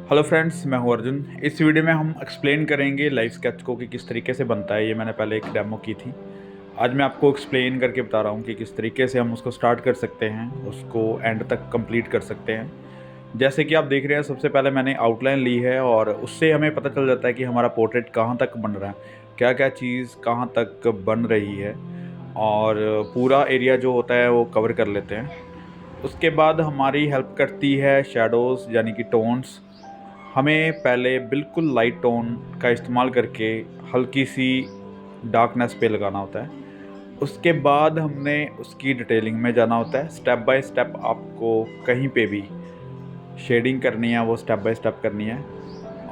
Hello friends, मैं हूं अर्जुन। इस वीडियो में हम एक्सप्लेन करेंगे लाइव स्केच को कि किस तरीके से बनता है। ये मैंने पहले एक डेमो की थी। आज मैं आपको एक्सप्लेन करके बता रहा हूं कि किस तरीके से हम उसको स्टार्ट कर सकते हैं, उसको एंड तक कंप्लीट कर सकते हैं। जैसे कि आप देख रहे हैं, सबसे पहले मैंने आउटलाइन ली है और उससे हमें पता चल जाता है कि हमारा पोर्ट्रेट कहाँ तक बन रहा है, क्या क्या चीज़ कहाँ तक बन रही है, और पूरा एरिया जो होता है वो कवर कर लेते हैं। उसके बाद हमारी हेल्प करती है शैडोज़ यानी कि टोन्स। हमें पहले बिल्कुल लाइट टोन का इस्तेमाल करके हल्की सी डार्कनेस पे लगाना होता है। उसके बाद हमने उसकी डिटेलिंग में जाना होता है। स्टेप बाय स्टेप आपको कहीं पे भी शेडिंग करनी है, वो स्टेप बाय स्टेप करनी है।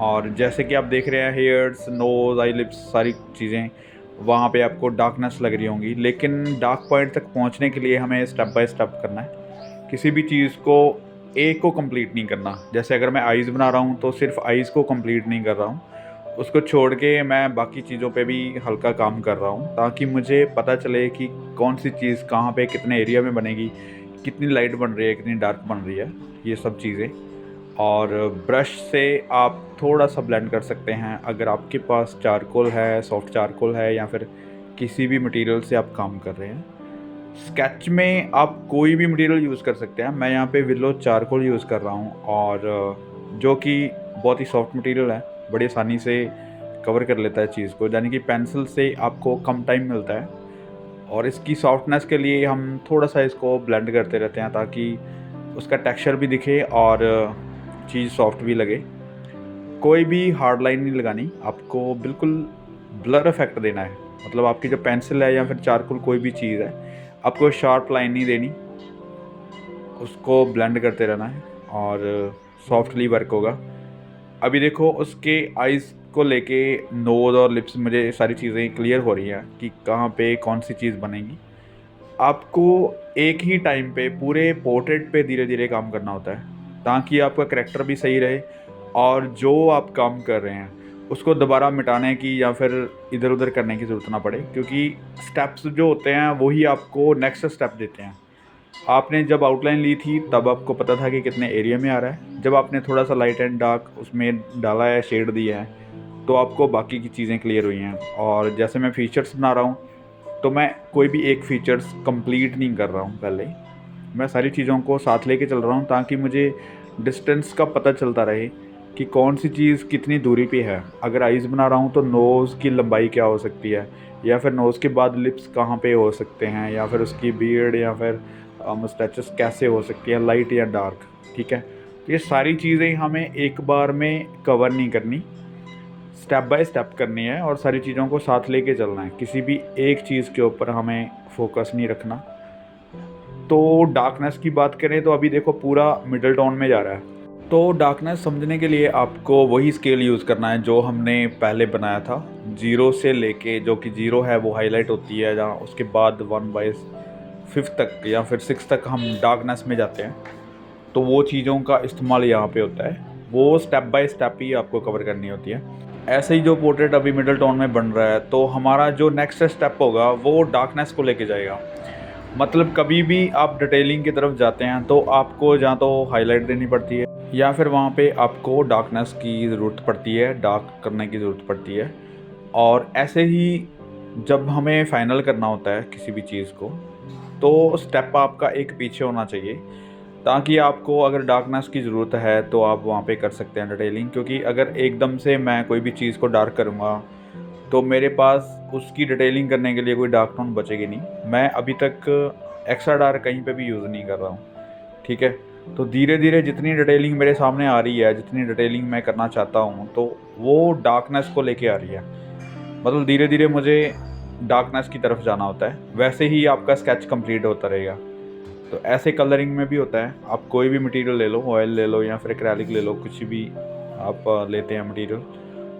और जैसे कि आप देख रहे हैं, हेयर्स, नोज, आई लिप्स, सारी चीज़ें वहाँ पे आपको डार्कनेस लग रही होंगी, लेकिन डार्क पॉइंट तक पहुँचने के लिए हमें स्टेप बाय स्टेप करना है। किसी भी चीज़ को एक को कंप्लीट नहीं करना। जैसे अगर मैं आइज़ बना रहा हूँ तो सिर्फ आइज़ को कंप्लीट नहीं कर रहा हूँ, उसको छोड़ के मैं बाकी चीज़ों पे भी हल्का काम कर रहा हूँ, ताकि मुझे पता चले कि कौन सी चीज़ कहाँ पे कितने एरिया में बनेगी, कितनी लाइट बन रही है, कितनी डार्क बन रही है, ये सब चीज़ें। और ब्रश से आप थोड़ा सा ब्लेंड कर सकते हैं। अगर आपके पास चारकोल है, सॉफ्ट चारकोल है, या फिर किसी भी मटेरियल से आप काम कर रहे हैं। स्केच में आप कोई भी मटेरियल यूज़ कर सकते हैं। मैं यहाँ पे विलो चारकोल यूज़ कर रहा हूँ, और जो कि बहुत ही सॉफ्ट मटेरियल है, बड़ी आसानी से कवर कर लेता है चीज़ को, यानी कि पेंसिल से आपको कम टाइम मिलता है। और इसकी सॉफ्टनेस के लिए हम थोड़ा सा इसको ब्लेंड करते रहते हैं, ताकि उसका टेक्सचर भी दिखे और चीज़ सॉफ्ट भी लगे। कोई भी हार्ड लाइन नहीं लगानी, आपको बिल्कुल ब्लर इफेक्ट देना है। मतलब आपकी जो पेंसिल है या फिर चारकोल, कोई भी चीज़ है, आपको शार्प लाइन नहीं देनी, उसको ब्लेंड करते रहना है और सॉफ्टली वर्क होगा। अभी देखो, उसके आइज़ को लेके नोज़ और लिप्स, मुझे सारी चीज़ें क्लियर हो रही हैं कि कहाँ पे कौन सी चीज़ बनेगी। आपको एक ही टाइम पे पूरे पोर्ट्रेट पे धीरे धीरे काम करना होता है, ताकि आपका करैक्टर भी सही रहे और जो आप काम कर रहे हैं उसको दोबारा मिटाने की या फिर इधर उधर करने की ज़रूरत ना पड़े, क्योंकि स्टेप्स जो होते हैं वही आपको नेक्स्ट स्टेप देते हैं। आपने जब आउटलाइन ली थी तब आपको पता था कि कितने एरिया में आ रहा है। जब आपने थोड़ा सा लाइट एंड डार्क उसमें डाला है, शेड दिया है, तो आपको बाकी की चीज़ें क्लियर हुई हैं। और जैसे मैं फीचर्स बना रहा हूँ, तो मैं कोई भी एक फीचर्स कंप्लीट नहीं कर रहा हूँ। पहले मैं सारी चीज़ों को साथ लेके चल रहा हूँ, ताकि मुझे डिस्टेंस का पता चलता रहे कि कौन सी चीज़ कितनी दूरी पे है। अगर आइज़ बना रहा हूँ तो नोज़ की लंबाई क्या हो सकती है, या फिर नोज़ के बाद लिप्स कहाँ पे हो सकते हैं, या फिर उसकी बियर्ड या फिर मस्टैचेस कैसे हो सकती है, लाइट या डार्क। ठीक है, तो ये सारी चीज़ें हमें एक बार में कवर नहीं करनी, स्टेप बाय स्टेप करनी है और सारी चीज़ों को साथ लेके चलना है। किसी भी एक चीज़ के ऊपर हमें फोकस नहीं रखना। तो डार्कनेस की बात करें तो अभी देखो पूरा मिडल टोन में जा रहा है। तो डार्कनेस समझने के लिए आपको वही स्केल यूज़ करना है जो हमने पहले बनाया था। जीरो से लेके, जो कि जीरो है वो हाईलाइट होती है जहाँ, उसके बाद 1/5 तक या फिर 6 तक हम डार्कनेस में जाते हैं। तो वो चीज़ों का इस्तेमाल यहाँ पे होता है। वो स्टेप बाय स्टेप ही आपको कवर करनी होती है। ऐसे ही जो पोर्ट्रेट अभी मिडल टोन में बन रहा है, तो हमारा जो नेक्स्ट स्टेप होगा वो डार्कनेस को लेके जाएगा। मतलब कभी भी आप डिटेलिंग की तरफ जाते हैं तो आपको या तो हाईलाइट देनी पड़ती है, या फिर वहाँ पे आपको डार्कनेस की ज़रूरत पड़ती है, डार्क करने की ज़रूरत पड़ती है। और ऐसे ही जब हमें फाइनल करना होता है किसी भी चीज़ को, तो स्टेप आपका एक पीछे होना चाहिए, ताकि आपको अगर डार्कनेस की ज़रूरत है तो आप वहाँ पे कर सकते हैं डिटेलिंग। क्योंकि अगर एकदम से मैं कोई भी चीज़ को डार्क करूँगा तो मेरे पास उसकी डिटेलिंग करने के लिए कोई डार्क टोन बचेगी नहीं। मैं अभी तक एक्स्ट्रा डार्क कहीं पे भी यूज़ नहीं कर रहा हूँ। ठीक है, तो धीरे धीरे जितनी डिटेलिंग मेरे सामने आ रही है, जितनी डिटेलिंग मैं करना चाहता हूँ, तो वो डार्कनेस को लेके आ रही है। मतलब धीरे धीरे मुझे डार्कनेस की तरफ जाना होता है, वैसे ही आपका स्केच कंप्लीट होता रहेगा। तो ऐसे कलरिंग में भी होता है। आप कोई भी मटेरियल ले लो, ऑयल ले लो या फिर एक्रेलिक ले लो, कुछ भी आप लेते हैं मटेरियल,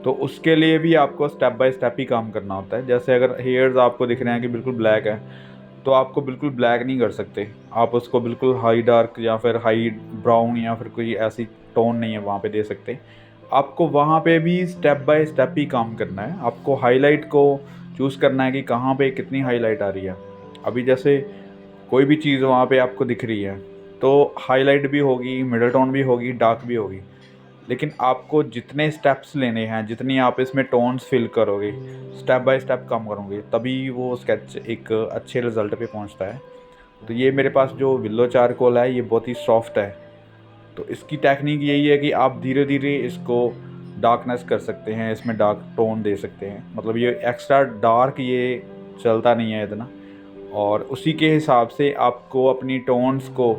तो उसके लिए भी आपको स्टेप बाय स्टेप ही काम करना होता है। जैसे अगर हेयर्स आपको दिख रहे हैं कि बिल्कुल ब्लैक है, तो आपको बिल्कुल ब्लैक नहीं कर सकते। आप उसको बिल्कुल हाई डार्क या फिर हाई ब्राउन या फिर कोई ऐसी टोन नहीं है वहाँ पे दे सकते। आपको वहाँ पे भी स्टेप बाय स्टेप ही काम करना है। आपको हाईलाइट को चूज़ करना है कि कहाँ पे कितनी हाईलाइट आ रही है। अभी जैसे कोई भी चीज़ वहाँ पे आपको दिख रही है, तो हाईलाइट भी होगी, मिडल टोन भी होगी, डार्क भी होगी। लेकिन आपको जितने स्टेप्स लेने हैं, जितनी आप इसमें टोन्स फिल करोगे, स्टेप बाय स्टेप काम करोगे, तभी वो स्केच एक अच्छे रिज़ल्ट पे पहुंचता है। तो ये मेरे पास जो विलो चारकोल है, ये बहुत ही सॉफ्ट है। तो इसकी टेक्निक यही है कि आप धीरे धीरे इसको डार्कनेस कर सकते हैं, इसमें डार्क टोन दे सकते हैं। मतलब ये एक्स्ट्रा डार्क ये चलता नहीं है इतना, और उसी के हिसाब से आपको अपनी टोन्स को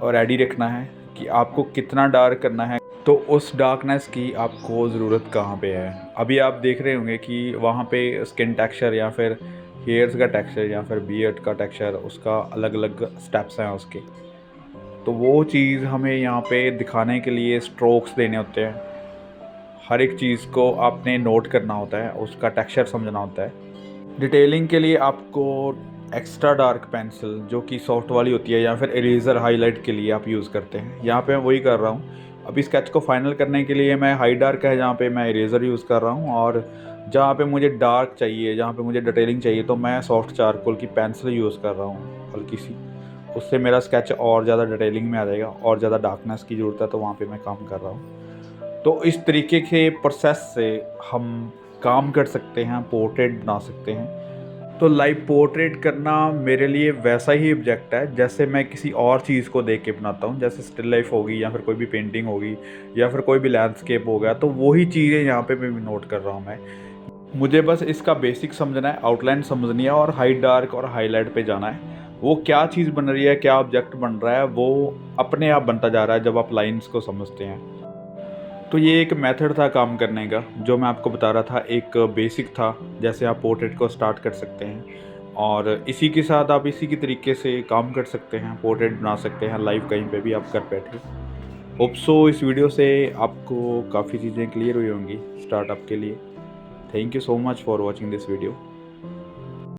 रेडी रखना है कि आपको कितना डार्क करना है। तो उस डार्कनेस की आपको ज़रूरत कहाँ पे है। अभी आप देख रहे होंगे कि वहाँ पे स्किन टेक्सचर या फिर हेयर्स का टेक्सचर या फिर बियर्ड का टेक्सचर, उसका अलग अलग स्टेप्स हैं उसके। तो वो चीज़ हमें यहाँ पे दिखाने के लिए स्ट्रोक्स देने होते हैं। हर एक चीज़ को आपने नोट करना होता है, उसका टेक्सचर समझना होता है। डिटेलिंग के लिए आपको एक्स्ट्रा डार्क पेंसिल जो कि सॉफ्ट वाली होती है, या फिर इरेज़र हाईलाइट के लिए आप यूज़ करते हैं। यहाँ पे मैं वही कर रहा हूँ। अभी स्केच को फाइनल करने के लिए मैं हाई डार्क है जहाँ पे मैं इरेज़र यूज़ कर रहा हूँ, और जहाँ पे मुझे डार्क चाहिए, जहाँ पे मुझे डिटेलिंग चाहिए, तो मैं सॉफ्ट चारकोल की पेंसिल यूज़ कर रहा हूँ हल्की सी। उससे मेरा स्केच और ज़्यादा डिटेलिंग में आ जाएगा, और ज़्यादा डार्कनेस की ज़रूरत है तो वहाँ पे मैं काम कर रहा हूँ। तो इस तरीके के प्रोसेस से हम काम कर सकते हैं, पोर्ट्रेट बना सकते हैं। तो लाइव पोर्ट्रेट करना मेरे लिए वैसा ही ऑब्जेक्ट है जैसे मैं किसी और चीज़ को देख के बनाता हूँ, जैसे स्टिल लाइफ होगी या फिर कोई भी पेंटिंग होगी या फिर कोई भी लैंडस्केप हो गया। तो वही चीज़ें यहाँ पे मैं भी नोट कर रहा हूँ। मैं मुझे बस इसका बेसिक समझना है, आउटलाइन समझनी है, और हाई डार्क और हाईलाइट पे जाना है। वो क्या चीज़ बन रही है, क्या ऑब्जेक्ट बन रहा है, वो अपने आप बनता जा रहा है जब आप लाइन्स को समझते हैं। तो ये एक मेथड था काम करने का जो मैं आपको बता रहा था, एक बेसिक था जैसे आप पोर्ट्रेट को स्टार्ट कर सकते हैं, और इसी के साथ आप इसी की तरीके से काम कर सकते हैं, पोर्ट्रेट बना सकते हैं लाइव कहीं पे भी आप कर बैठे। होप सो इस वीडियो से आपको काफ़ी चीज़ें क्लियर हुई होंगी स्टार्टअप के लिए। Thank you so much for watching this video.